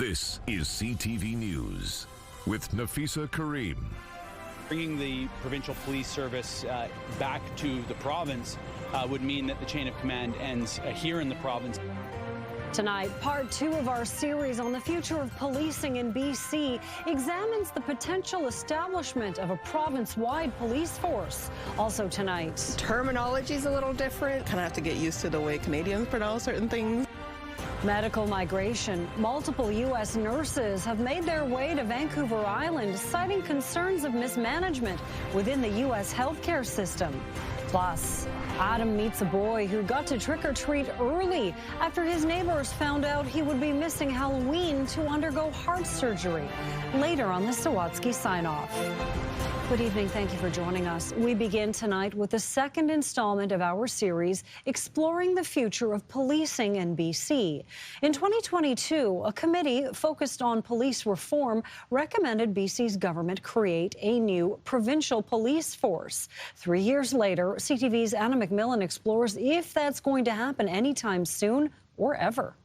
This is CTV News with Nafisa Karim. Bringing the provincial police service back to the province would mean that the chain of command ends here in the province. Tonight, part 2 of our series on the future of policing in BC examines the potential establishment of a province-wide police force. Also tonight, terminology is a little different. Kind of have to get used to the way Canadians pronounce certain things. Medical migration. Multiple U.S. nurses have made their way to Vancouver Island, citing concerns of mismanagement within the U.S. healthcare system. Plus, Adam meets a boy who got to trick-or-treat early after his neighbors found out he would be missing Halloween to undergo heart surgery. Later on the Sawatsky sign-off. Good evening. Thank you for joining us. We begin tonight with the second installment of our series exploring the future of policing in BC. In 2022, a committee focused on police reform recommended BC's government create a new provincial police force. 3 years later, CTV's Anna McMillan explores if that's going to happen anytime soon or ever.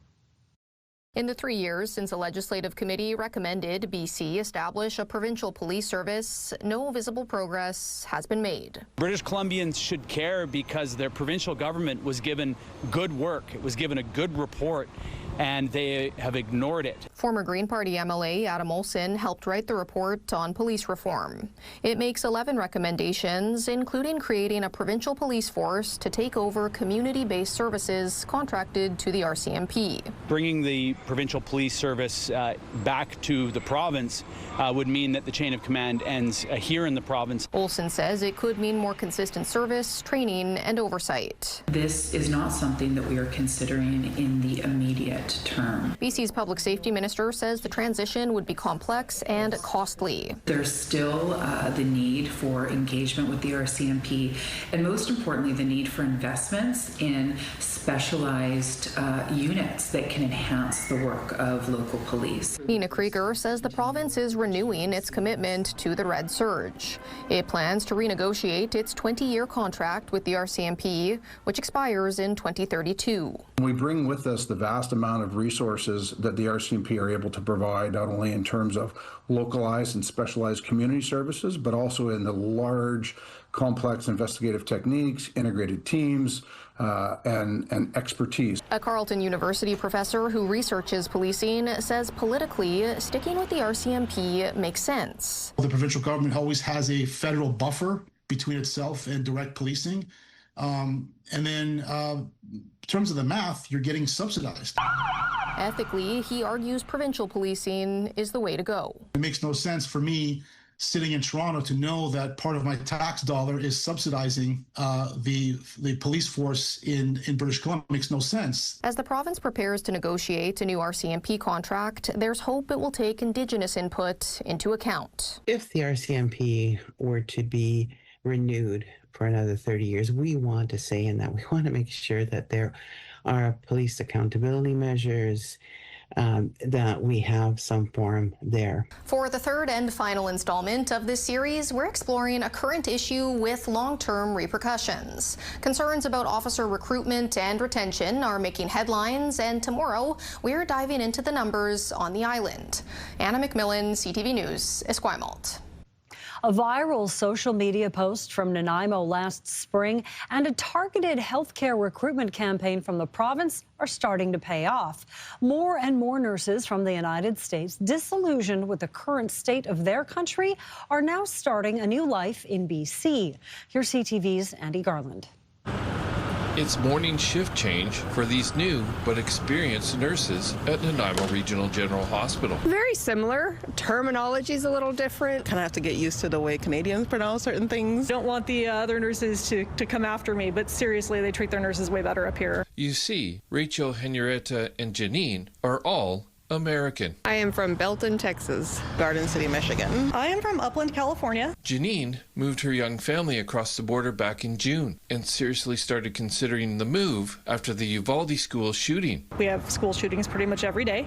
In the 3 years since a legislative committee recommended BC establish a provincial police service, no visible progress has been made. British Columbians should care because their provincial government was given good work. It was given a good report, and they have ignored it. Former Green Party MLA Adam Olsen helped write the report on police reform. It makes 11 recommendations, including creating a provincial police force to take over community-based services contracted to the RCMP. Bringing the provincial police service back to the province would mean that the chain of command ends here in the province. Olsen says it could mean more consistent service, training, and oversight. This is not something that we are considering in the immediate term. BC's public safety minister says the transition would be complex and costly. There's still the need for engagement with the RCMP, and most importantly, the need for investments in specialized units that can enhance the work of local police. Nina Krieger says the province is renewing its commitment to the Red Surge. It plans to renegotiate its 20-year contract with the RCMP, which expires in 2032. We bring with us the vast amount of resources that the RCMP are able to provide, not only in terms of localized and specialized community services, but also in the large, complex investigative techniques, integrated teams, and expertise. A Carleton University professor who researches policing says politically, sticking with the RCMP makes sense. The provincial government always has a federal buffer between itself and direct policing. And then in terms of the math, you're getting subsidized. Ethically, he argues provincial policing is the way to go. It makes no sense for me sitting in Toronto to know that part of my tax dollar is subsidizing the police force in British Columbia. It makes no sense. As the province prepares to negotiate a new RCMP contract, there's hope it will take Indigenous input into account. If the RCMP were to be renewed for another 30 years, we want to say in that we want to make sure that there are police accountability measures, that we have some form there. For the third and final installment of this series, we're exploring a current issue with long-term repercussions. Concerns about officer recruitment and retention are making headlines, and tomorrow we're diving into the numbers on the island. Anna McMillan, CTV News, Esquimalt. A viral social media post from Nanaimo last spring and a targeted healthcare recruitment campaign from the province are starting to pay off. More and more nurses from the United States, disillusioned with the current state of their country, are now starting a new life in BC. Here's CTV's Andy Garland. It's morning shift change for these new but experienced nurses at Nanaimo Regional General Hospital. Very similar. Terminology is a little different. Kind of have to get used to the way Canadians pronounce certain things. Don't want the other nurses to come after me, but seriously, they treat their nurses way better up here. You see, Rachel, Henrietta, and Janine are all American. I am from Belton, Texas, Garden City, Michigan. I am from Upland, California. Janine moved her young family across the border back in June and seriously started considering the move after the Uvalde school shooting. We have school shootings pretty much every day,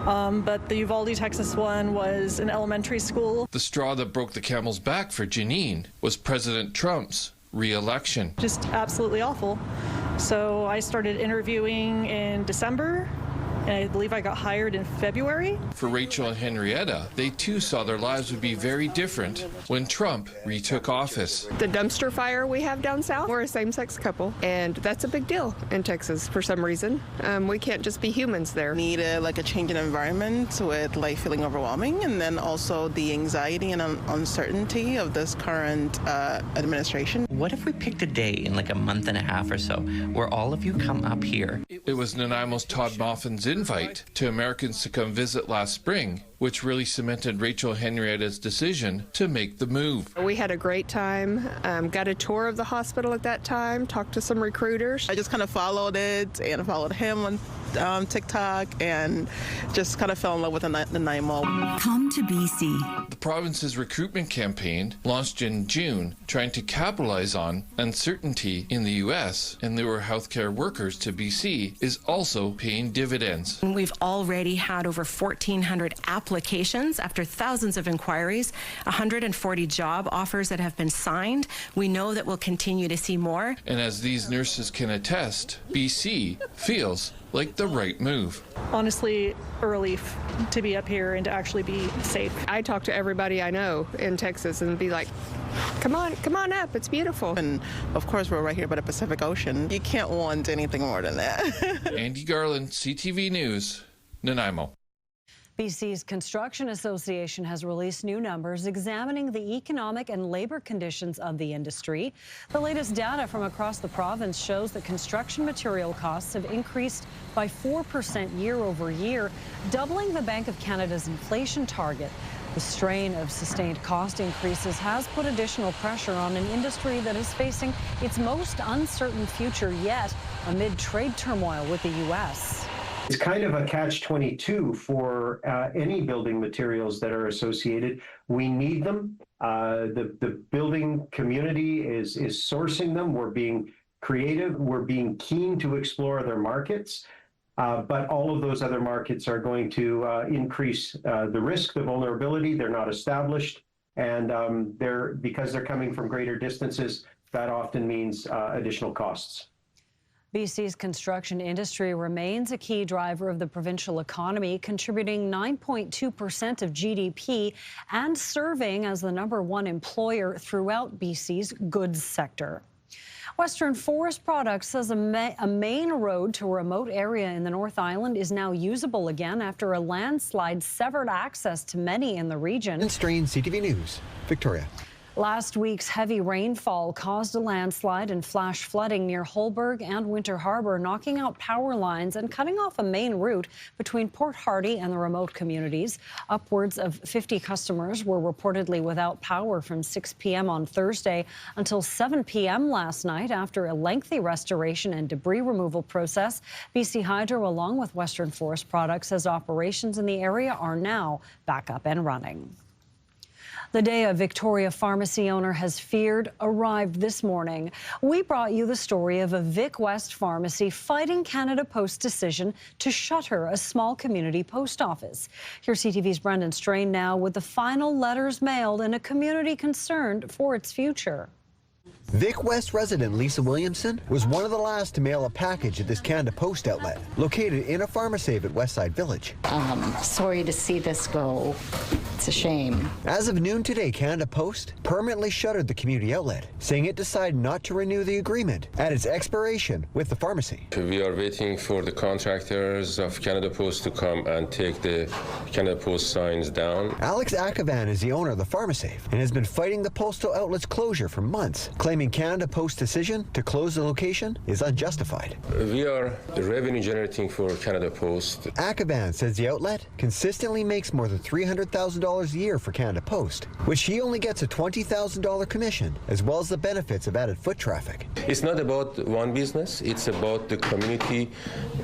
but the Uvalde, Texas one was an elementary school. The straw that broke the camel's back for Janine was President Trump's re-election. Just absolutely awful. So I started interviewing in December. and I believe I got hired in February. For Rachel and Henrietta, they too saw their lives would be very different when Trump retook office. The dumpster fire we have down south, we're a same-sex couple, and that's a big deal in Texas for some reason. We can't just be humans there. Need a change in environment with life feeling overwhelming, and then also the anxiety and uncertainty of this current administration. What if we picked a day in like a month and a half or so where all of you come up here? It was Nanaimo's Todd Moffin's invite to Americans to come visit last spring, which really cemented Rachel Henrietta's decision to make the move. We had a great time, got a tour of the hospital at that time, talked to some recruiters. I just kind of followed it and followed him on TikTok and just kind of fell in love with Nanaimo. Come to BC. The province's recruitment campaign, launched in June, trying to capitalize on uncertainty in the U.S. and lure healthcare workers to BC, is also paying dividends. We've already had over 1,400 applications after thousands of inquiries, 140 job offers that have been signed. We know that we'll continue to see more. And as these nurses can attest, BC feels like the right move. Honestly, a relief to be up here and to actually be safe. I talk to everybody I know in Texas and be like, come on up, it's beautiful. And of course, we're right here by the Pacific Ocean. You can't want anything more than that. Andy Garland, CTV News, Nanaimo. BC's Construction Association has released new numbers examining the economic and labor conditions of the industry. The latest data from across the province shows that construction material costs have increased by 4% year over year, doubling the Bank of Canada's inflation target. The strain of sustained cost increases has put additional pressure on an industry that is facing its most uncertain future yet amid trade turmoil with the U.S. It's kind of a catch-22 for any building materials that are associated. We need them. The building community is sourcing them. We're being creative. We're being keen to explore other markets. But all of those other markets are going to increase the risk, the vulnerability. They're not established. And because they're coming from greater distances, that often means additional costs. BC's construction industry remains a key driver of the provincial economy, contributing 9.2% of GDP and serving as the #1 employer throughout BC's goods sector. Western Forest Products says a main road to a remote area in the North Island is now usable again after a landslide severed access to many in the region. Strain CTV News, Victoria. Last week's heavy rainfall caused a landslide and flash flooding near Holberg and Winter Harbour, knocking out power lines and cutting off a main route between Port Hardy and the remote communities. Upwards of 50 customers were reportedly without power from 6 p.m. on Thursday until 7 p.m. last night after a lengthy restoration and debris removal process. BC Hydro, along with Western Forest Products, says operations in the area are now back up and running. The day a Victoria pharmacy owner has feared arrived this morning. We brought you the story of a Vic West pharmacy fighting Canada Post's decision to shutter a small community post office. Here's CTV's Brendan Strain now with the final letters mailed and a community concerned for its future. Vic West resident Lisa Williamson was one of the last to mail a package at this Canada Post outlet, located in a pharmacy at Westside Village. Sorry to see this go. It's a shame. As of noon today, Canada Post permanently shuttered the community outlet, saying it decided not to renew the agreement at its expiration with the pharmacy. We are waiting for the contractors of Canada Post to come and take the Canada Post signs down. Alex Akavan is the owner of the pharmacy and has been fighting the postal outlet's closure for months, claiming Canada Post's decision to close the location is unjustified. We are revenue generating for Canada Post. Akavan says the outlet consistently makes more than $300,000 a year for Canada Post, which he only gets a $20,000 commission, as well as the benefits of added foot traffic. It's not about one business, it's about the community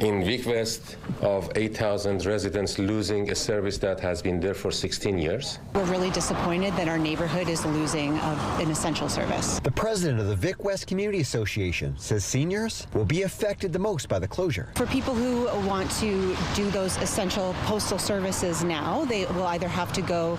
in Vic West of 8,000 residents losing a service that has been there for 16 years. We're really disappointed that our neighborhood is losing an essential service. The president of the Vic West Community Association says seniors will be affected the most by the closure. For people who want to do those essential postal services now, they will either have to go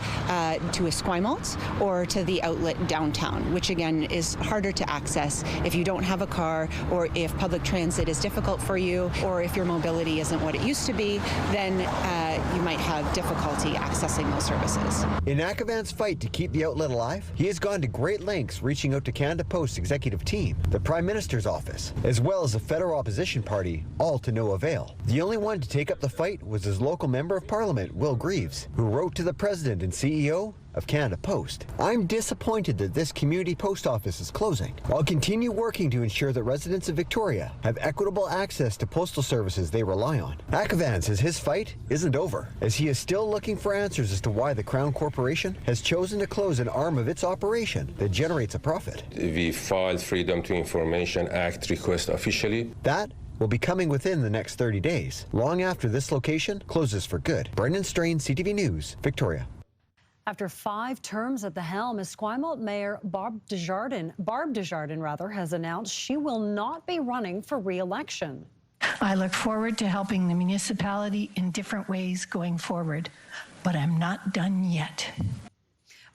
to Esquimalt or to the outlet downtown, which again is harder to access if you don't have a car, or if public transit is difficult for you, or if your mobility isn't what it used to be, then you might have difficulty accessing those services. In Akavant's fight to keep the outlet alive, he has gone to great lengths reaching out to Canada Post's executive team, the Prime Minister's office, as well as the federal opposition party, all to no avail. The only one to take up the fight was his local member of parliament, Will Greaves, who wrote to the president and CEO of Canada Post. I'm disappointed that this community post office is closing. I'll continue working to ensure that residents of Victoria have equitable access to postal services they rely on. Akavan says his fight isn't over, as he is still looking for answers as to why the Crown Corporation has chosen to close an arm of its operation that generates a profit. We filed Freedom to Information Act request officially. That will be coming within the next 30 days, long after this location closes for good. Brendan Strain, CTV News, Victoria. After 5 terms at the helm, Esquimalt Mayor Barb Desjardins has announced she will not be running for re-election. I look forward to helping the municipality in different ways going forward, but I'm not done yet.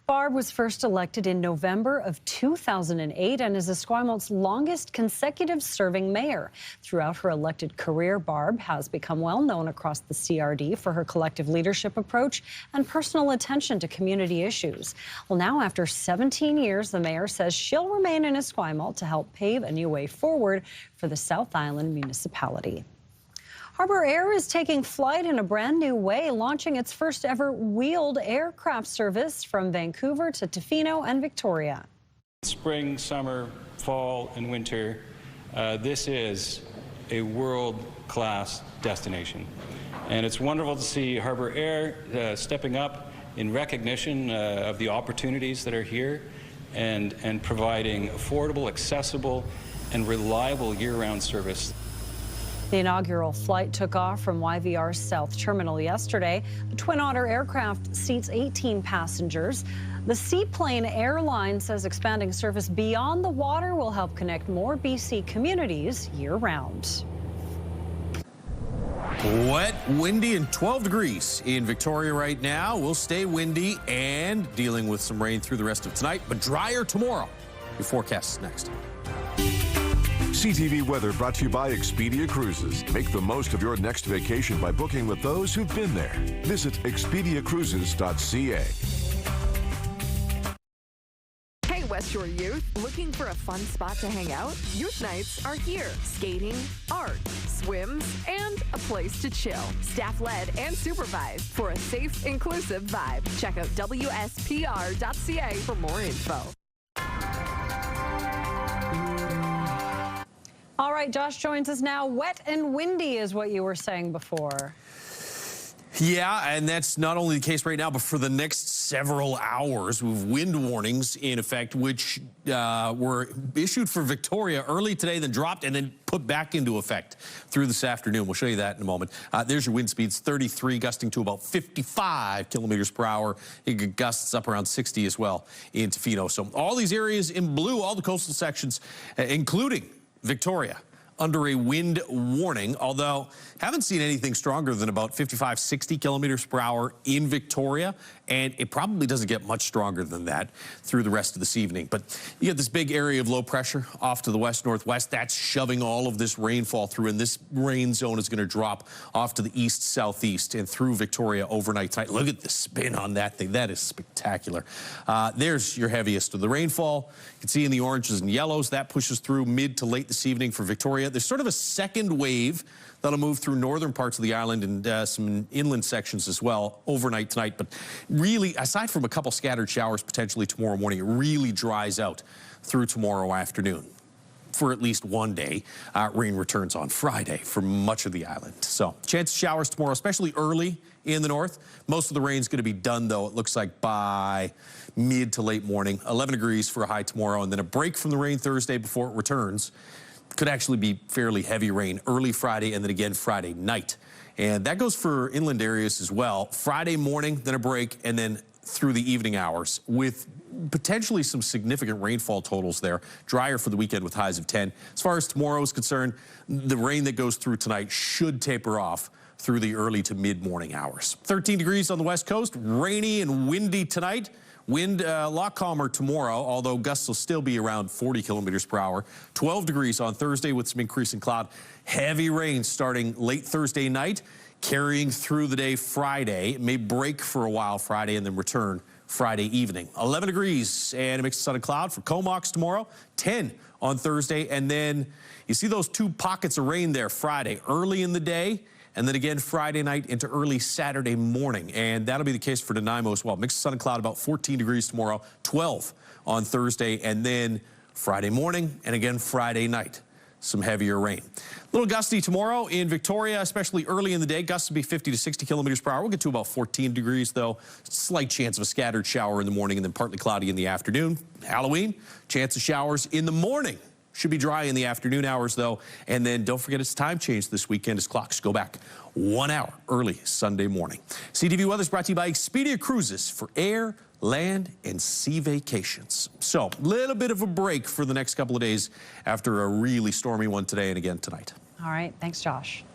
Barb was first elected in November of 2008 and is Esquimalt's longest consecutive serving mayor. Throughout her elected career, Barb has become well known across the CRD for her collective leadership approach and personal attention to community issues. Well, now after 17 years, the mayor says she'll remain in Esquimalt to help pave a new way forward for the South Island municipality. Harbour Air is taking flight in a brand new way, launching its first ever wheeled aircraft service from Vancouver to Tofino and Victoria. Spring, summer, fall, and winter, this is a world-class destination. And it's wonderful to see Harbour Air stepping up in recognition of the opportunities that are here and providing affordable, accessible, and reliable year-round service. The inaugural flight took off from YVR's South Terminal yesterday. The Twin Otter aircraft seats 18 passengers. The Seaplane Airline says expanding service beyond the water will help connect more BC communities year-round. Wet, windy, and 12 degrees in Victoria right now. We'll stay windy and dealing with some rain through the rest of tonight, but drier tomorrow. Your forecast is next. CTV weather brought to you by Expedia Cruises. Make the most of your next vacation by booking with those who've been there. Visit expediacruises.ca. Hey, West Shore youth, looking for a fun spot to hang out? Youth nights are here. Skating, art, swims, and a place to chill. Staff-led and supervised for a safe, inclusive vibe. Check out wspr.ca for more info. All right, Josh joins us now. Wet and windy is what you were saying before. Yeah, and that's not only the case right now, but for the next several hours, we have wind warnings in effect, which were issued for Victoria early today, then dropped, and then put back into effect through this afternoon. We'll show you that in a moment. There's your wind speeds, 33, gusting to about 55 kilometers per hour. It get gusts up around 60 as well in Tofino. So all these areas in blue, all the coastal sections, including Victoria, under a wind warning, although haven't seen anything stronger than about 55, 60 kilometers per hour in Victoria, and it probably doesn't get much stronger than that through the rest of this evening. But you get this big area of low pressure off to the west-northwest. That's shoving all of this rainfall through, and this rain zone is going to drop off to the east-southeast and through Victoria overnight tonight. Look at the spin on that thing. That is spectacular. There's your heaviest of the rainfall. You can see in the oranges and yellows, that pushes through mid to late this evening for Victoria. There's sort of a second wave that'll move through northern parts of the island and some inland sections as well overnight tonight. But really, aside from a couple scattered showers potentially tomorrow morning, it really dries out through tomorrow afternoon for at least one day. Rain returns on Friday for much of the island. So chance of showers tomorrow, especially early in the north. Most of the rain's going to be done, though, it looks like by mid to late morning. 11 degrees for a high tomorrow, and then a break from the rain Thursday before it returns. Could actually be fairly heavy rain early Friday and then again Friday night. And that goes for inland areas as well. Friday morning, then a break, and then through the evening hours with potentially some significant rainfall totals there. Drier for the weekend with highs of 10. As far as tomorrow is concerned, the rain that goes through tonight should taper off through the early to mid-morning hours. 13 degrees on the west coast, rainy and windy tonight. Wind a lot calmer tomorrow, although gusts will still be around 40 kilometers per hour. 12 degrees on Thursday with some increasing cloud. Heavy rain starting late Thursday night, carrying through the day Friday. It may break for a while Friday and then return Friday evening. 11 degrees and a mix of sun and cloud for Comox tomorrow. 10 on Thursday, and then you see those two pockets of rain there Friday, early in the day, and then again Friday night into early Saturday morning. And that'll be the case for Nanaimo as well. Mixed sun and cloud, about 14 degrees tomorrow, 12 on Thursday, and then Friday morning and again Friday night. Some heavier rain. A little gusty tomorrow in Victoria, especially early in the day. Gusts will be 50 to 60 kilometers per hour. We'll get to about 14 degrees, though. Slight chance of a scattered shower in the morning and then partly cloudy in the afternoon. Halloween, chance of showers in the morning. Should be dry in the afternoon hours, though. And then don't forget it's time change this weekend as clocks go back 1 hour early Sunday morning. CTV Weather is brought to you by Expedia Cruises for air, land, and sea vacations. So, a little bit of a break for the next couple of days after a really stormy one today and again tonight. All right, thanks, Josh.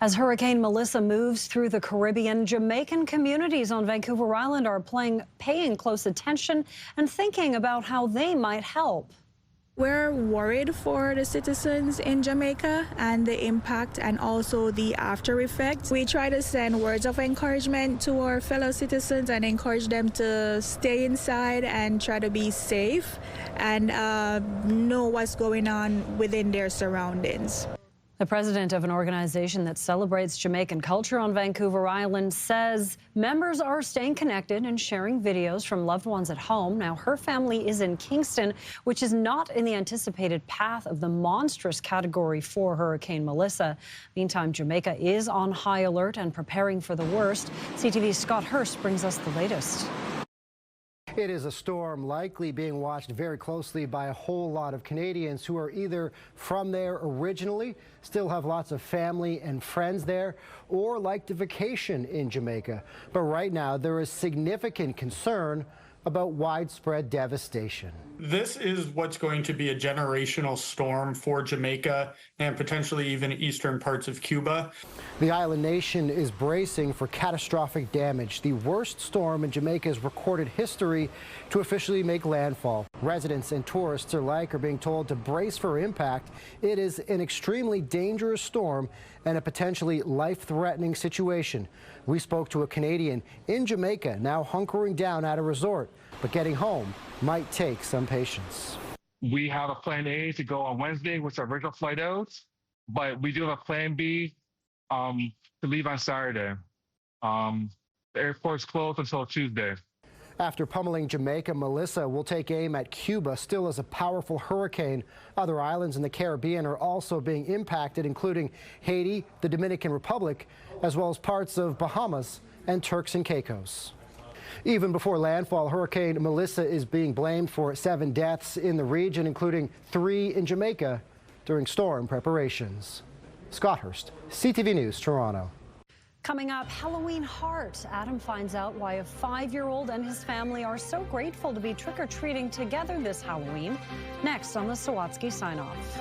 As Hurricane Melissa moves through the Caribbean, Jamaican communities on Vancouver Island are paying close attention and thinking about how they might help. We're worried for the citizens in Jamaica and the impact and also the after effects. We try to send words of encouragement to our fellow citizens and encourage them to stay inside and try to be safe and know what's going on within their surroundings. The president of an organization that celebrates Jamaican culture on Vancouver Island says members are staying connected and sharing videos from loved ones at home. Now, her family is in Kingston, which is not in the anticipated path of the monstrous Category 4 Hurricane Melissa. Meantime, Jamaica is on high alert and preparing for the worst. CTV's Scott Hurst brings us the latest. It is a storm likely being watched very closely by a whole lot of Canadians who are either from there originally, still have lots of family and friends there, or like to vacation in Jamaica. But right now, there is significant concern about widespread devastation. This is what's going to be a generational storm for Jamaica and potentially even eastern parts of Cuba. The island nation is bracing for catastrophic damage, the worst storm in Jamaica's recorded history to officially make landfall. Residents and tourists alike are being told to brace for impact. It is an extremely dangerous storm and a potentially life-threatening situation. We spoke to a Canadian in Jamaica now hunkering down at a resort, but getting home might take some patience. We have a plan A to go on Wednesday, which is our original flight out, but we do have a plan B to leave on Saturday. The airport's closed until Tuesday. After pummeling Jamaica, Melissa will take aim at Cuba, still as a powerful hurricane. Other islands in the Caribbean are also being impacted, including Haiti, the Dominican Republic, as well as parts of Bahamas and Turks and Caicos. Even before landfall, Hurricane Melissa is being blamed for 7 deaths in the region, including 3 in Jamaica during storm preparations. Scott Hurst, CTV News, Toronto. Coming up, Halloween Heart. Adam finds out why a 5-year-old and his family are so grateful to be trick-or-treating together this Halloween. Next on the Sawatsky Sign-Off.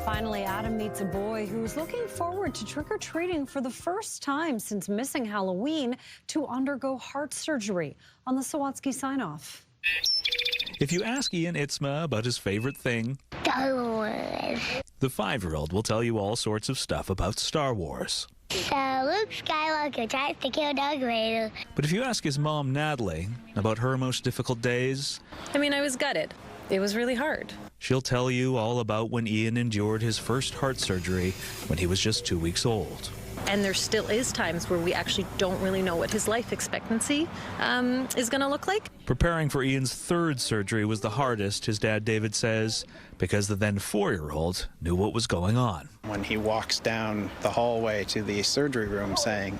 Finally, Adam meets a boy who's looking forward to trick-or-treating for the first time since missing Halloween to undergo heart surgery on the Sawatsky Sign-Off. If you ask Ian Itzma about his favorite thing, Star Wars. The 5-year-old will tell you all sorts of stuff about Star Wars. So Luke Skywalker tries to kill Darth Vader. But if you ask his mom, Natalie, about her most difficult days, I mean, I was gutted. It was really hard. She'll tell you all about when Ian endured his first heart surgery when he was just 2 weeks old. And there still is times where we actually don't really know what his life expectancy is going to look like. Preparing for Ian's 3rd surgery was the hardest, his dad David says, because the then 4-year-old knew what was going on. When he walks down the hallway to the surgery room saying,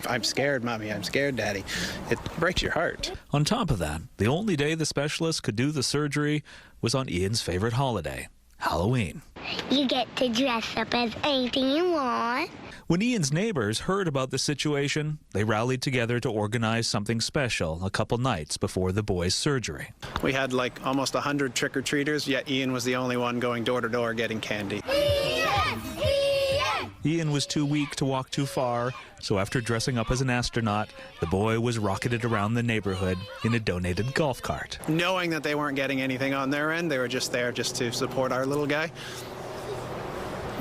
I'm scared, Mommy, I'm scared, Daddy, it breaks your heart. On top of that, the only day the specialist could do the surgery was on Ian's favorite holiday, Halloween. You get to dress up as anything you want. want. When Ian's neighbors heard about the situation, they rallied together to organize something special a couple nights before the boy's surgery. We had like almost 100 trick-or-treaters, yet Ian was the only one going door to door getting candy. Ian was too weak to walk too far, so after dressing up as an astronaut, the boy was rocketed around the neighborhood in a donated golf cart. Knowing that they weren't getting anything on their end, they were just there just to support our little guy.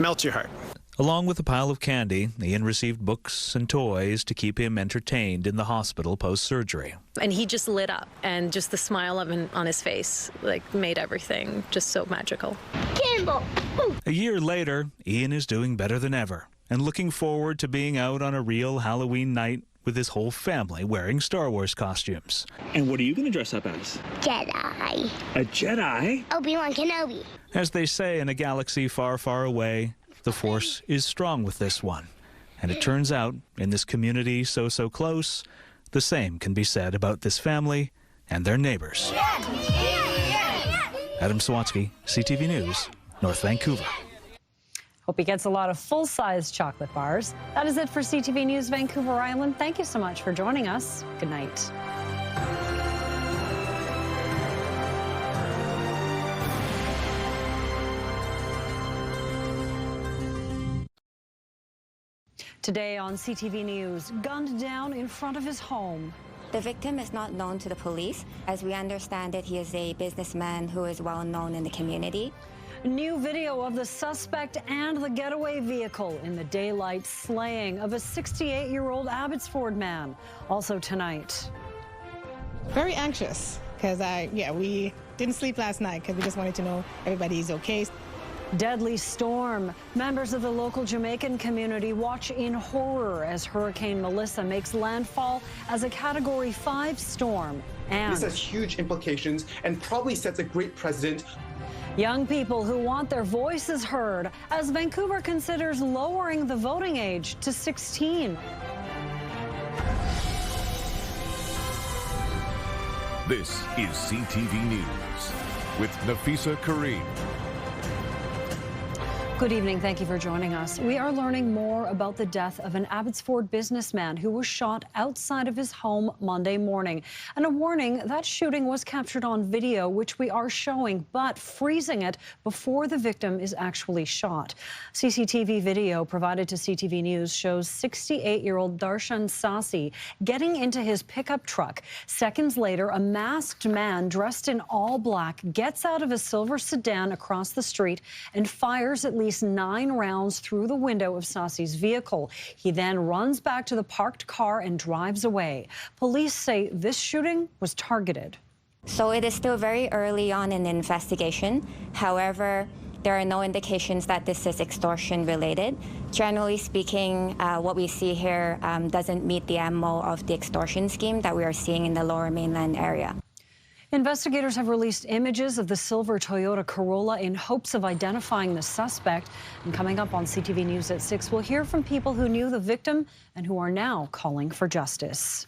Melts your heart. Along with a pile of candy, Ian received books and toys to keep him entertained in the hospital post-surgery. And he just lit up, and just the smile on his face made everything just so magical. Cannonball! Ooh. A year later, Ian is doing better than ever and looking forward to being out on a real Halloween night with his whole family wearing Star Wars costumes. And what are you going to dress up as? Jedi. A Jedi? Obi-Wan Kenobi. As they say in a galaxy far, far away, the Force is strong with this one. And it turns out, in this community so close, the same can be said about this family and their neighbors. Adam Sawatsky, CTV News, North Vancouver. Hope he gets a lot of full-size chocolate bars. That is it for CTV News Vancouver Island. Thank you so much for joining us. Good night. Today on CTV News, gunned down in front of his home. The victim is not known to the police. As we understand it, he is a businessman who is well known in the community. New video of the suspect and the getaway vehicle in the daylight slaying of a 68-year-old Abbotsford man. Also tonight. Very anxious because we didn't sleep last night because we just wanted to know everybody's okay. Deadly storm. Members of the local Jamaican community watch in horror as Hurricane Melissa makes landfall as a Category 5 storm. And this has huge implications and probably sets a great precedent. Young people who want their voices heard as Vancouver considers lowering the voting age to 16. This is CTV News with Nafisa Kareem. Good evening. Thank you for joining us. We are learning more about the death of an Abbotsford businessman who was shot outside of his home Monday morning. And a warning, that shooting was captured on video, which we are showing, but freezing it before the victim is actually shot. CCTV video provided to CTV News shows 68-year-old Darshan Sasi getting into his pickup truck. Seconds later, a masked man dressed in all black gets out of a silver sedan across the street and fires at least 9 rounds through the window of Sasi's vehicle. He then runs back to the parked car and drives away. Police say this shooting was targeted. So it is still very early on in the investigation. However, there are no indications that this is extortion related. Generally speaking, what we see here doesn't meet the MO of the extortion scheme that we are seeing in the Lower Mainland area. Investigators have released images of the silver Toyota Corolla in hopes of identifying the suspect. And coming up on CTV News at 6, we'll hear from people who knew the victim and who are now calling for justice.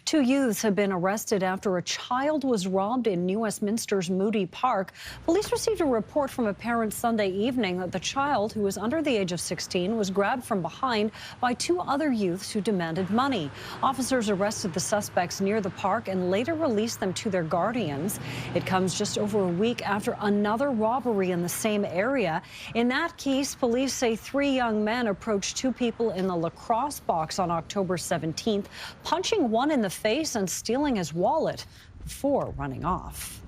2 youths have been arrested after a child was robbed in New Westminster's Moody Park. Police received a report from a parent Sunday evening that the child, who was under the age of 16, was grabbed from behind by 2 other youths who demanded money. Officers arrested the suspects near the park and later released them to their guardians. It comes just over a week after another robbery in the same area. In that case, police say 3 young men approached 2 people in the lacrosse box on October 17th, punching one in the face and stealing his wallet before running off.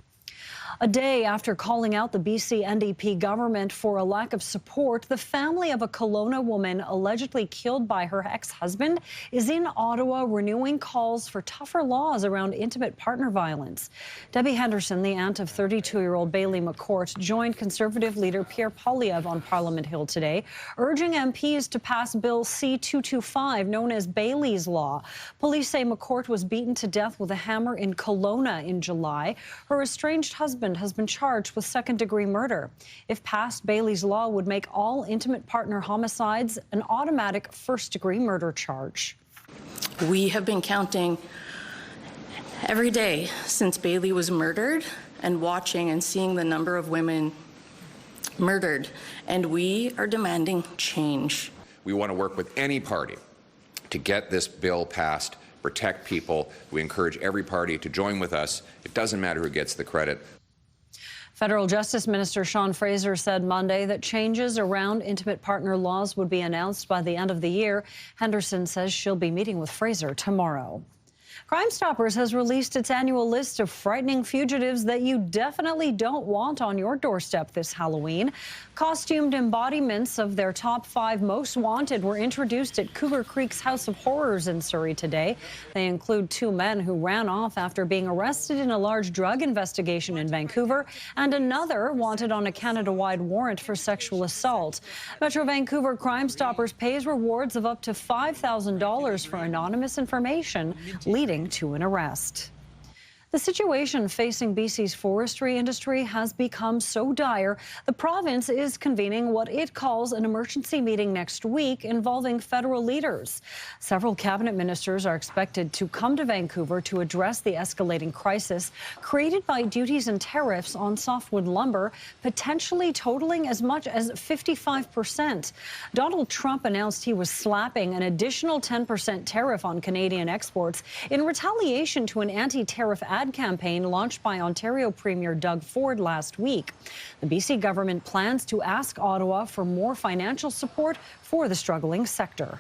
A day after calling out the BC NDP government for a lack of support, the family of a Kelowna woman allegedly killed by her ex-husband is in Ottawa renewing calls for tougher laws around intimate partner violence. Debbie Henderson, the aunt of 32-year-old Bailey McCourt, joined Conservative leader Pierre Poilievre on Parliament Hill today, urging MPs to pass Bill C-225, known as Bailey's Law. Police say McCourt was beaten to death with a hammer in Kelowna in July. Her estranged husband has been charged with second-degree murder. If passed, Bailey's Law would make all intimate partner homicides an automatic first-degree murder charge. We have been counting every day since Bailey was murdered and watching and seeing the number of women murdered, and we are demanding change. We want to work with any party to get this bill passed, protect people. We encourage every party to join with us. It doesn't matter who gets the credit. Federal Justice Minister Sean Fraser said Monday that changes around intimate partner laws would be announced by the end of the year. Henderson says she'll be meeting with Fraser tomorrow. Crime Stoppers has released its annual list of frightening fugitives that you definitely don't want on your doorstep this Halloween. Costumed embodiments of their top 5 most wanted were introduced at Cougar Creek's House of Horrors in Surrey today. They include 2 men who ran off after being arrested in a large drug investigation in Vancouver, and another wanted on a Canada-wide warrant for sexual assault. Metro Vancouver Crime Stoppers pays rewards of up to $5,000 for anonymous information leading to an arrest. The situation facing BC's forestry industry has become so dire, the province is convening what it calls an emergency meeting next week involving federal leaders. Several cabinet ministers are expected to come to Vancouver to address the escalating crisis created by duties and tariffs on softwood lumber, potentially totaling as much as 55%. Donald Trump announced he was slapping an additional 10% tariff on Canadian exports in retaliation to an anti-tariff ad campaign launched by Ontario Premier Doug Ford last week. The BC government plans to ask Ottawa for more financial support for the struggling sector.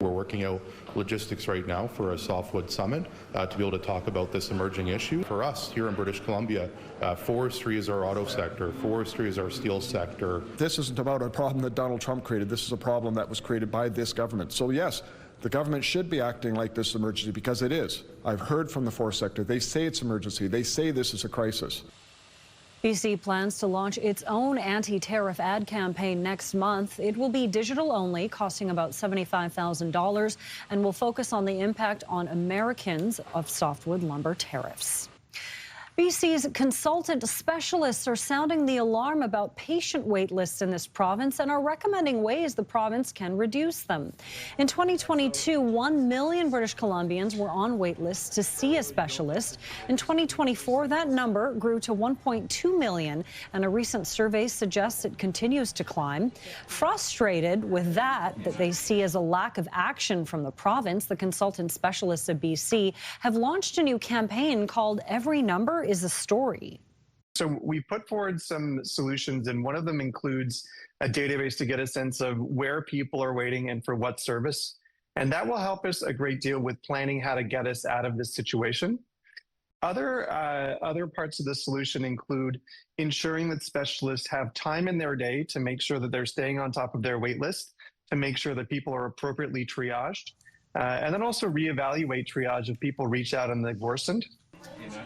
We're working out logistics right now for a softwood summit to be able to talk about this emerging issue. For us here in British Columbia, forestry is our auto sector, forestry is our steel sector. This isn't about a problem that Donald Trump created. This is a problem that was created by this government. So yes, the government should be acting like this emergency, because it is. I've heard from the forest sector. They say it's emergency. They say this is a crisis. BC plans to launch its own anti-tariff ad campaign next month. It will be digital only, costing about $75,000, and will focus on the impact on Americans of softwood lumber tariffs. BC's consultant specialists are sounding the alarm about patient wait lists in this province and are recommending ways the province can reduce them. In 2022, 1 million British Columbians were on wait lists to see a specialist. In 2024, that number grew to 1.2 million, and a recent survey suggests it continues to climb. Frustrated with that they see as a lack of action from the province, the consultant specialists of BC have launched a new campaign called Every Number is a Story. So we put forward some solutions, and one of them includes a database to get a sense of where people are waiting and for what service. And that will help us a great deal with planning how to get us out of this situation. Other parts of the solution include ensuring that specialists have time in their day to make sure that they're staying on top of their wait list, to make sure that people are appropriately triaged, and then also reevaluate triage if people reach out and they've worsened.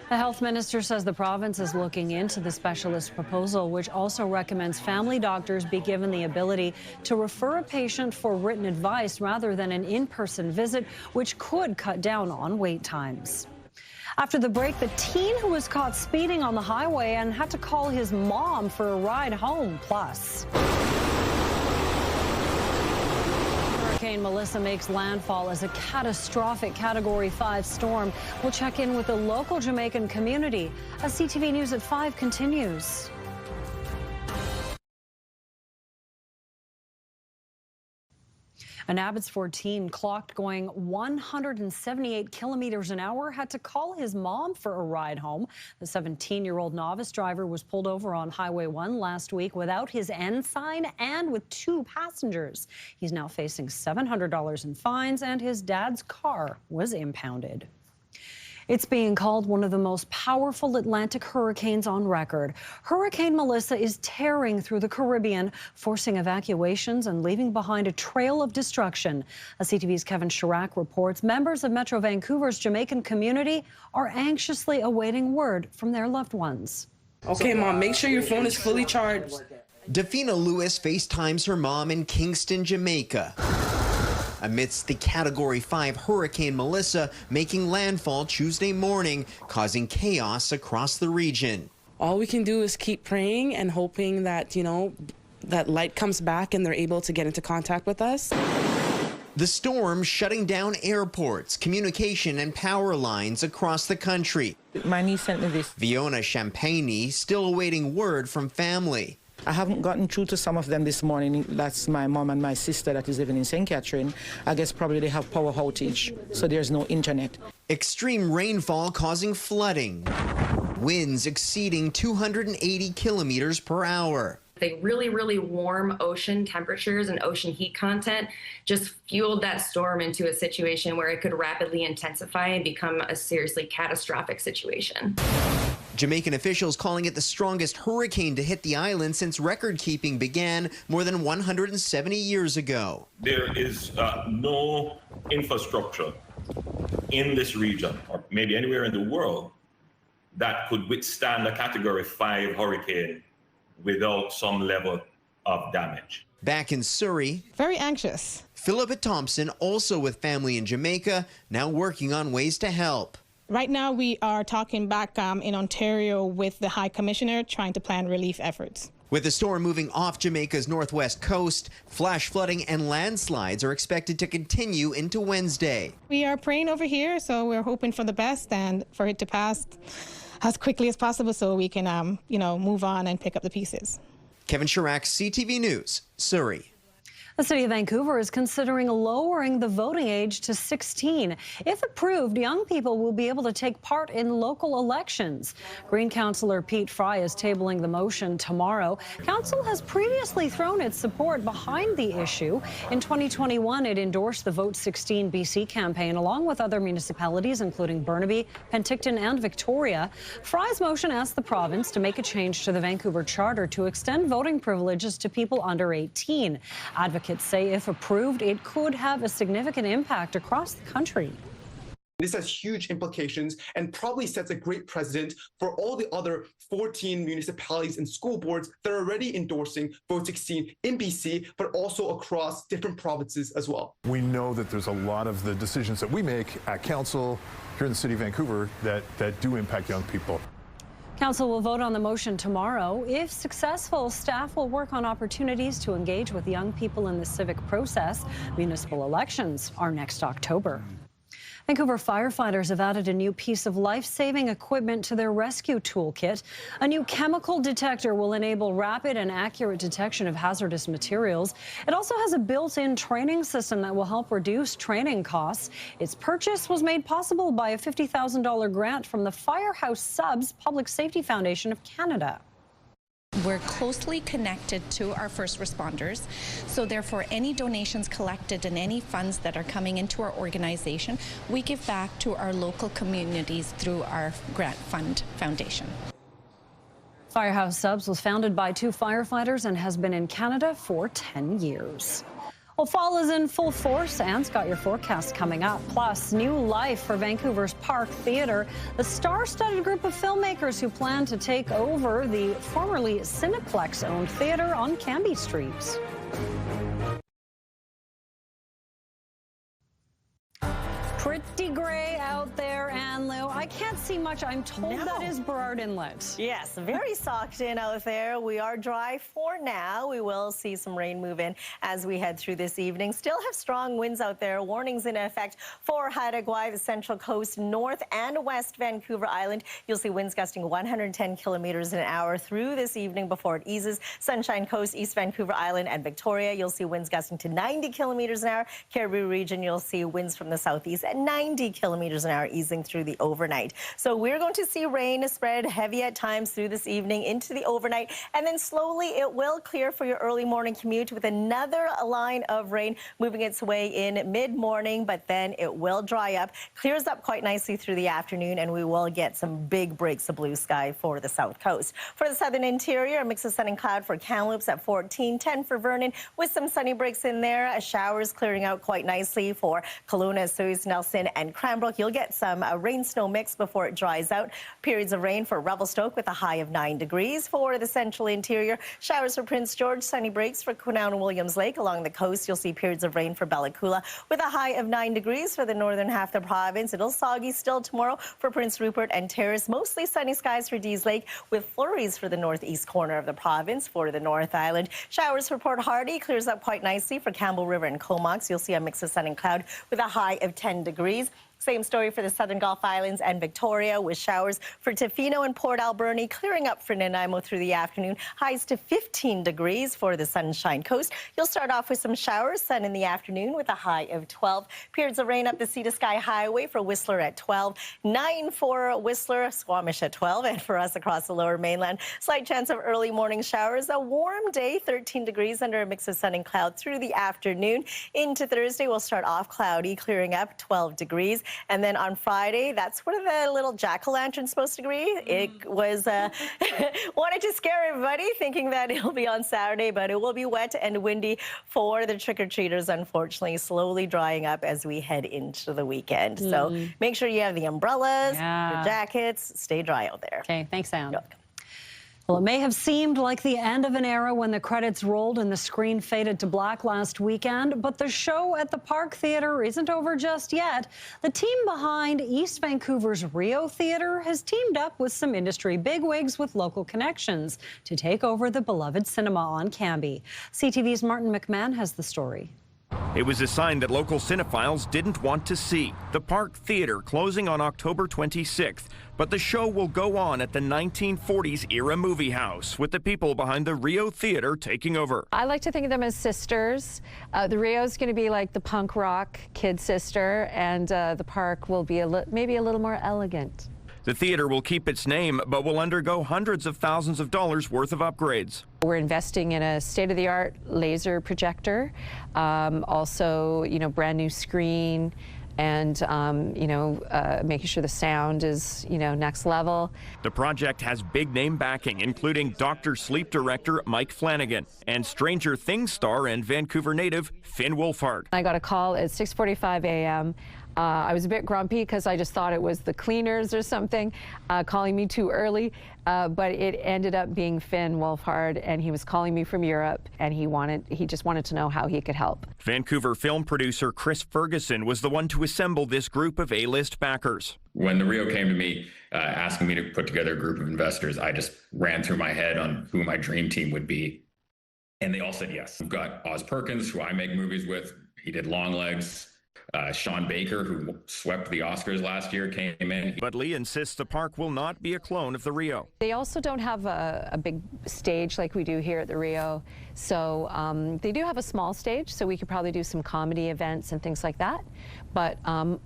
The health minister says the province is looking into the specialist proposal, which also recommends family doctors be given the ability to refer a patient for written advice rather than an in-person visit, which could cut down on wait times. After the break, the teen who was caught speeding on the highway and had to call his mom for a ride home. Plus, Hurricane Melissa makes landfall as a catastrophic Category 5 storm. We'll check in with the local Jamaican community as CTV News at 5 continues. An Abbotsford teen clocked going 178 kilometers an hour had to call his mom for a ride home. The 17-year-old novice driver was pulled over on Highway 1 last week without his N sign and with 2 passengers. He's now facing $700 in fines, and his dad's car was impounded. It's being called one of the most powerful Atlantic hurricanes on record. Hurricane Melissa is tearing through the Caribbean, forcing evacuations and leaving behind a trail of destruction. As CTV's Kevin Chirac reports, members of Metro Vancouver's Jamaican community are anxiously awaiting word from their loved ones. Okay, Mom, make sure your phone is fully charged. Davina Lewis FaceTimes her mom in Kingston, Jamaica, amidst the Category 5 Hurricane Melissa making landfall Tuesday morning, causing chaos across the region. All we can do is keep praying and hoping that, that light comes back and they're able to get into contact with us. The storm shutting down airports, communication and power lines across the country. My niece sent me this. Fiona Champagne still awaiting word from family. I haven't gotten through to some of them this morning. That's my mom and my sister that is living in St. Catherine. I guess probably they have power outage, so there's no internet. Extreme rainfall causing flooding. Winds exceeding 280 kilometers per hour. The really, really warm ocean temperatures and ocean heat content just fueled that storm into a situation where it could rapidly intensify and become a seriously catastrophic situation. Jamaican officials calling it the strongest hurricane to hit the island since record-keeping began more than 170 years ago. There is no infrastructure in this region, or maybe anywhere in the world, that could withstand a Category 5 hurricane without some level of damage. Back in Surrey, very anxious. Philippa Thompson, also with family in Jamaica, now working on ways to help. Right now, we are talking back in Ontario with the High Commissioner, trying to plan relief efforts. With the storm moving off Jamaica's northwest coast, flash flooding and landslides are expected to continue into Wednesday. We are praying over here, so we're hoping for the best and for it to pass as quickly as possible so we can, move on and pick up the pieces. Kevin Chirac, CTV News, Surrey. The city of Vancouver is considering lowering the voting age to 16. If approved, young people will be able to take part in local elections. Green Councillor Pete Fry is tabling the motion tomorrow. Council has previously thrown its support behind the issue. In 2021, it endorsed the Vote 16 BC campaign along with other municipalities, including Burnaby, Penticton and Victoria. Fry's motion asked the province to make a change to the Vancouver Charter to extend voting privileges to people under 18. Advocates say if approved, it could have a significant impact across the country. This has huge implications and probably sets a great precedent for all the other 14 municipalities and school boards that are already endorsing Vote 16 in BC, but also across different provinces as well. We know that there's a lot of the decisions that we make at council here in the city of Vancouver that do impact young people. Council will vote on the motion tomorrow. If successful, staff will work on opportunities to engage with young people in the civic process. Municipal elections are next October. Vancouver firefighters have added a new piece of life-saving equipment to their rescue toolkit. A new chemical detector will enable rapid and accurate detection of hazardous materials. It also has a built-in training system that will help reduce training costs. Its purchase was made possible by a $50,000 grant from the Firehouse Subs Public Safety Foundation of Canada. We're closely connected to our first responders, so therefore any donations collected and any funds that are coming into our organization, we give back to our local communities through our grant fund foundation. Firehouse Subs was founded by 2 firefighters and has been in Canada for 10 years. Well, fall is in full force. Anne's got your forecast coming up. Plus, new life for Vancouver's Park Theatre. The star-studded group of filmmakers who plan to take over the formerly Cineplex-owned theatre on Cambie Street. Pretty gray out there, Anne Lou. I can't see much. I'm told that is Burrard Inlet. Yes, very socked in out there. We are dry for now. We will see some rain move in as we head through this evening. Still have strong winds out there. Warnings in effect for Haida Gwaii, the Central Coast, North and West Vancouver Island. You'll see winds gusting 110 kilometers an hour through this evening before it eases. Sunshine Coast, East Vancouver Island and Victoria, you'll see winds gusting to 90 kilometers an hour. Caribou region, you'll see winds from the southeast at 90 kilometers an hour easing through the overnight. So we're going to see rain spread heavy at times through this evening into the overnight, and then slowly it will clear for your early morning commute with another line of rain moving its way in mid-morning, but then it will dry up, clears up quite nicely through the afternoon, and we will get some big breaks of blue sky for the south coast. For the southern interior, a mix of sun and cloud for Kamloops at 14, 10 for Vernon with some sunny breaks in there. Showers clearing out quite nicely for Kelowna, Suze, Nelson and Cranbrook. You'll get some rain-snow mix before it dries out. Periods of rain for Revelstoke with a high of 9 degrees. For the central interior, showers for Prince George, sunny breaks for Quinault and Williams Lake. Along the coast, you'll see periods of rain for Bella Coola with a high of 9 degrees for the northern half of the province. It'll soggy still tomorrow for Prince Rupert and Terrace. Mostly sunny skies for Dease Lake with flurries for the northeast corner of the province. For the North Island, showers for Port Hardy, clears up quite nicely for Campbell River and Comox. You'll see a mix of sun and cloud with a high of 10 degrees. Same story for the Southern Gulf Islands and Victoria, with showers for Tofino and Port Alberni, clearing up for Nanaimo through the afternoon. Highs to 15 degrees for the Sunshine Coast. You'll start off with some showers, sun in the afternoon with a high of 12. Periods of rain up the Sea to Sky Highway for Whistler at 12. 9 for Whistler, Squamish at 12. And for us across the Lower Mainland, slight chance of early morning showers. A warm day, 13 degrees under a mix of sun and cloud through the afternoon. Into Thursday, we'll start off cloudy, clearing up 12 degrees. And then on Friday, that's where the little jack-o'-lantern's supposed to be. It was, wanted to scare everybody, thinking that it'll be on Saturday, but it will be wet and windy for the trick-or-treaters, unfortunately, slowly drying up as we head into the weekend. So make sure you have the umbrellas, your jackets, stay dry out there. Okay, thanks, Anne. Well, it may have seemed like the end of an era when the credits rolled and the screen faded to black last weekend, but the show at the Park Theatre isn't over just yet. The team behind East Vancouver's Rio Theatre has teamed up with some industry bigwigs with local connections to take over the beloved cinema on Cambie. CTV's Martin McMahon has the story. It was a sign that local cinephiles didn't want to see. The Park Theatre closing on October 26th, but the show will go on at the 1940s era movie house, with the people behind the Rio Theatre taking over. I like to think of them as sisters. The Rio's going to be like the punk rock kid sister, and the Park will be maybe a little more elegant. The theater will keep its name, but will undergo hundreds of thousands of dollars worth of upgrades. We're investing in a state-of-the-art laser projector, also, brand new screen, and, making sure the sound is, next level. The project has big name backing, including Dr. Sleep director Mike Flanagan and Stranger Things star and Vancouver native Finn Wolfhard. I got a call at 6:45 a.m. I was a bit grumpy because I just thought it was the cleaners or something calling me too early, but it ended up being Finn Wolfhard, and he was calling me from Europe, and he just wanted to know how he could help. Vancouver film producer Chris Ferguson was the one to assemble this group of A-list backers. When the Rio came to me asking me to put together a group of investors, I just ran through my head on who my dream team would be, and they all said yes. We've got Oz Perkins, who I make movies with. He did Longlegs. Sean Baker, who swept the Oscars last year, came in. But Lee insists the park will not be a clone of the Rio. They also don't have a big stage like we do here at the Rio. So they do have a small stage, so we could probably do some comedy events and things like that. But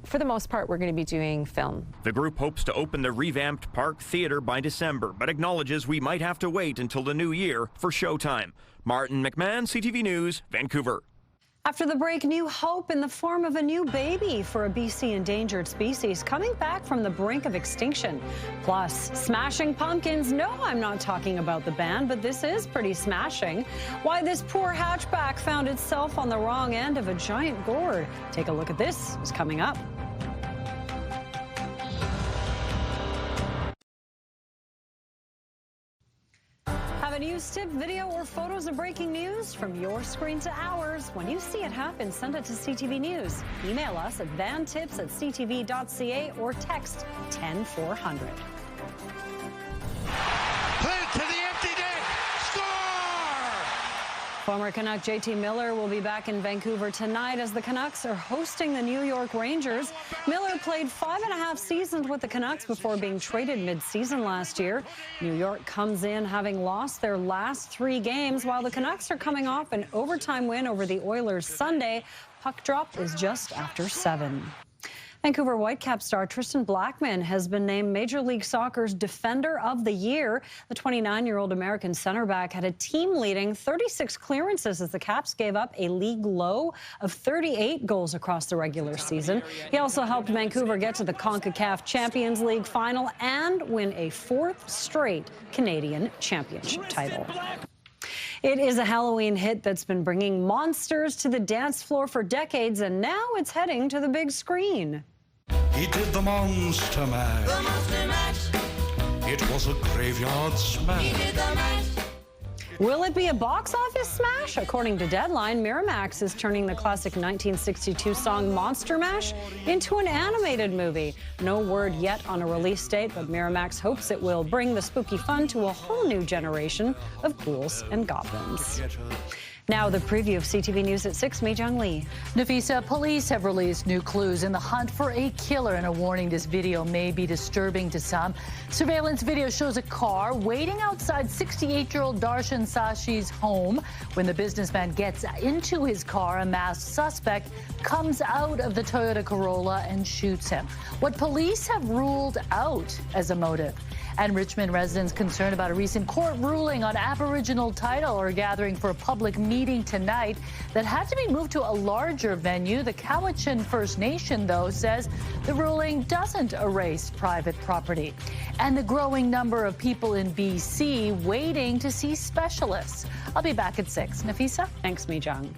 for the most part, we're going to be doing film. The group hopes to open the revamped Park Theatre by December, but acknowledges we might have to wait until the new year for showtime. Martin McMahon, CTV News, Vancouver. After the break, new hope in the form of a new baby for a BC endangered species coming back from the brink of extinction. Plus, Smashing Pumpkins. No, I'm not talking about the band, but this is pretty smashing. Why this poor hatchback found itself on the wrong end of a giant gourd. Take a look at this. It's coming up. A news tip, video, or photos of breaking news from your screen to ours. When you see it happen, send it to CTV News. Email us at vantips@ctv.ca or text 10400. Played to the empty net. Score! Former Canuck JT Miller will be back in Vancouver tonight as the Canucks are hosting the New York Rangers. Miller played 5.5 seasons with the Canucks before being traded mid-season last year. New York comes in having lost their last 3 games, while the Canucks are coming off an overtime win over the Oilers Sunday. Puck drop is just after 7. Vancouver Whitecap star Tristan Blackman has been named Major League Soccer's Defender of the Year. The 29-year-old American center back had a team-leading 36 clearances as the Caps gave up a league low of 38 goals across the regular season. He also helped Vancouver get to the CONCACAF Champions League final and win a 4th straight Canadian championship title. It is a Halloween hit that's been bringing monsters to the dance floor for decades, and now it's heading to the big screen. He did the Monster Mash. The Monster Mash. It was a graveyard smash. He did the mash. Will it be a box office smash? According to Deadline, Miramax is turning the classic 1962 song Monster Mash into an animated movie. No word yet on a release date, but Miramax hopes it will bring the spooky fun to a whole new generation of ghouls and goblins. Now the preview of CTV News at 6, Mi-Jung Lee. Nafisa, police have released new clues in the hunt for a killer, and a warning this video may be disturbing to some. Surveillance video shows a car waiting outside 68-year-old Darshan Sashi's home. When the businessman gets into his car, a masked suspect comes out of the Toyota Corolla and shoots him. What police have ruled out as a motive. And Richmond residents concerned about a recent court ruling on Aboriginal title are gathering for a public meeting tonight that had to be moved to a larger venue. The Cowichan First Nation, though, says the ruling doesn't erase private property. And the growing number of people in BC waiting to see specialists. I'll be back at 6. Nafisa? Thanks, Mi-Jung.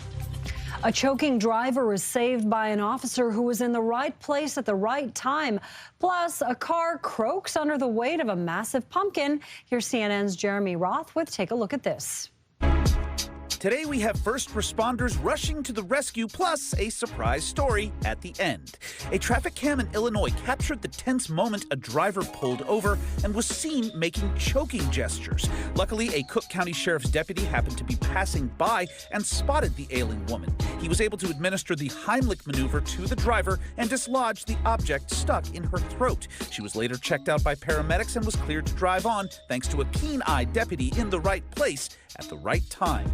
A choking driver is saved by an officer who was in the right place at the right time. Plus, a car croaks under the weight of a massive pumpkin. Here's CNN's Jeremy Roth with Take a Look at This. Today we have first responders rushing to the rescue, plus a surprise story at the end. A traffic cam in Illinois captured the tense moment a driver pulled over and was seen making choking gestures. Luckily, a Cook County Sheriff's deputy happened to be passing by and spotted the ailing woman. He was able to administer the Heimlich maneuver to the driver and dislodge the object stuck in her throat. She was later checked out by paramedics and was cleared to drive on, thanks to a keen-eyed deputy in the right place at the right time.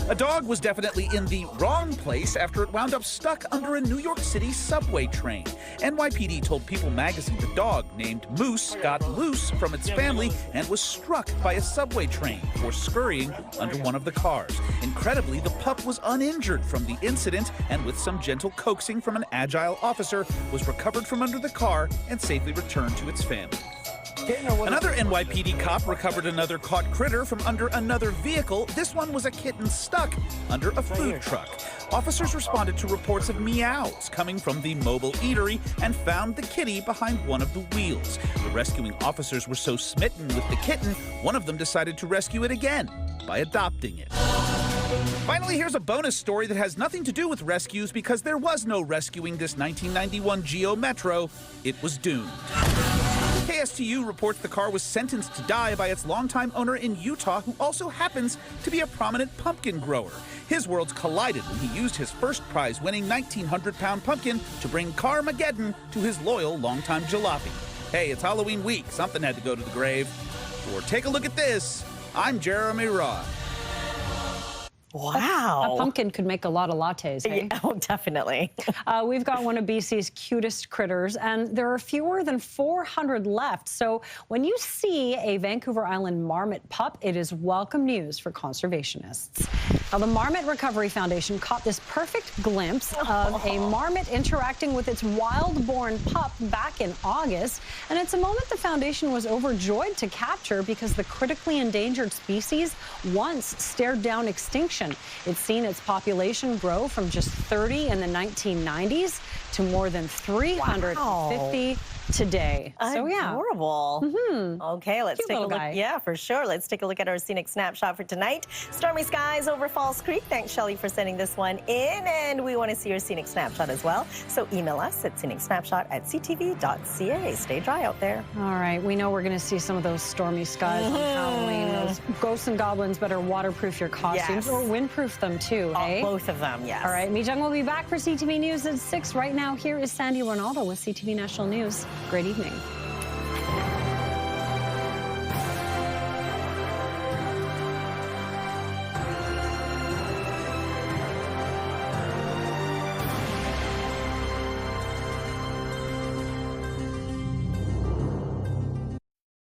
A dog was definitely in the wrong place after it wound up stuck under a New York City subway train. NYPD told People magazine the dog, named Moose, got loose from its family and was struck by a subway train for scurrying under one of the cars. Incredibly, the pup was uninjured from the incident and with some gentle coaxing from an agile officer was recovered from under the car and safely returned to its family. Another NYPD cop recovered another caught critter from under another vehicle. This one was a kitten stuck under a food truck. Officers responded to reports of meows coming from the mobile eatery and found the kitty behind one of the wheels. The rescuing officers were so smitten with the kitten, one of them decided to rescue it again by adopting it. Finally, here's a bonus story that has nothing to do with rescues because there was no rescuing this 1991 Geo Metro. It was doomed. KSTU reports the car was sentenced to die by its longtime owner in Utah, who also happens to be a prominent pumpkin grower. His worlds collided when he used his first prize-winning 1,900-pound pumpkin to bring Carmageddon to his loyal longtime jalopy. Hey, it's Halloween week. Something had to go to the grave. Or take a look at this. I'm Jeremy Roth. Wow. A pumpkin could make a lot of lattes, hey? Yeah, oh, definitely. We've got one of BC's cutest critters, and there are fewer than 400 left. So when you see a Vancouver Island marmot pup, it is welcome news for conservationists. Now, the Marmot Recovery Foundation caught this perfect glimpse of a marmot interacting with its wild-born pup back in August, and it's a moment the foundation was overjoyed to capture because the critically endangered species once stared down extinction. It's seen its population grow from just 30 in the 1990s to more than 350 today. So yeah, adorable. Okay, let's take a look. Yeah, for sure. Let's take a look at our scenic snapshot for tonight. Stormy skies over Falls Creek. Thanks, Shelley, for sending this one in, and we want to see your scenic snapshot as well. So email us at scenicsnapshot@ctv.ca. Stay dry out there. All right, we know we're going to see some of those stormy skies on Halloween. Those ghosts and goblins better waterproof your costumes or windproof them too. Hey, both of them. Yes. All right, Mi-Jung will be back for CTV News at 6. Right now, here is Sandy Ronaldo with CTV National News. Great evening.